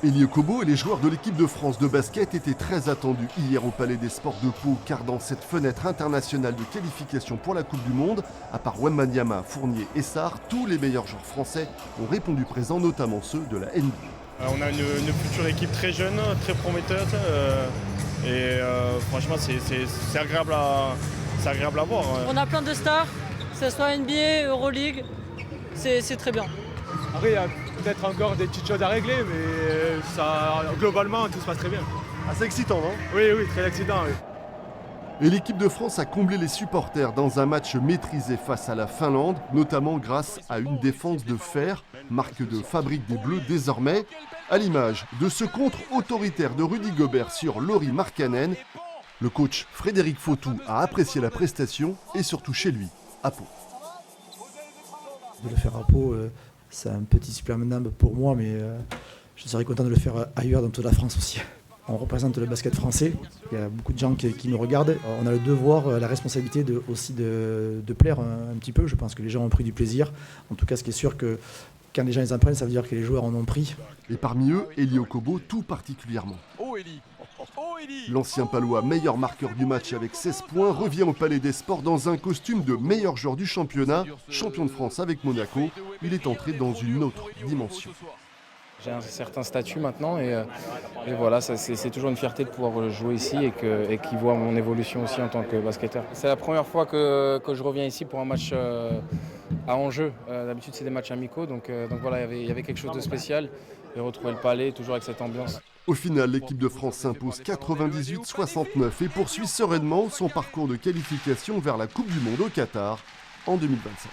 Elio Kobo et les joueurs de l'équipe de France de basket étaient très attendus hier au Palais des Sports de Pau, car dans cette fenêtre internationale de qualification pour la Coupe du Monde, à part Wembanyama, Fournier et Sarr, tous les meilleurs joueurs français ont répondu présents, notamment ceux de la NBA. On a une future équipe très jeune, très prometteuse franchement c'est agréable à voir. On a plein de stars, que ce soit NBA, Euroleague, c'est très bien. Après, il y a peut-être encore des petites choses à régler, mais globalement, tout se passe très bien. Ah, c'est excitant, non? Oui, très excitant, oui. Et l'équipe de France a comblé les supporters dans un match maîtrisé face à la Finlande, notamment grâce à une défense de fer, marque de fabrique des Bleus désormais, à l'image de ce contre autoritaire de Rudy Gobert sur Lauri Markkanen. Le coach Frédéric Fautou a apprécié la prestation et surtout chez lui, à Pau. De le faire à Pau, c'est un petit supplément pour moi, mais je serais content de le faire ailleurs dans toute la France aussi. On représente le basket français, il y a beaucoup de gens qui nous regardent. On a le devoir, la responsabilité aussi de plaire un petit peu. Je pense que les gens ont pris du plaisir. En tout cas, ce qui est sûr que quand les gens les apprennent, ça veut dire que les joueurs en ont pris. Et parmi eux, Elio Kobo tout particulièrement. L'ancien Palois, meilleur marqueur du match avec 16 points, revient au Palais des Sports dans un costume de meilleur joueur du championnat. Champion de France avec Monaco, il est entré dans une autre dimension. J'ai un certain statut maintenant et voilà, c'est toujours une fierté de pouvoir jouer ici et qu'ils voient mon évolution aussi en tant que basketteur. C'est la première fois que je reviens ici pour un match à enjeu. D'habitude c'est des matchs amicaux, donc voilà, il y avait quelque chose de spécial et retrouver le Palais toujours avec cette ambiance. Au final, l'équipe de France s'impose 98-69 et poursuit sereinement son parcours de qualification vers la Coupe du Monde au Qatar en 2027.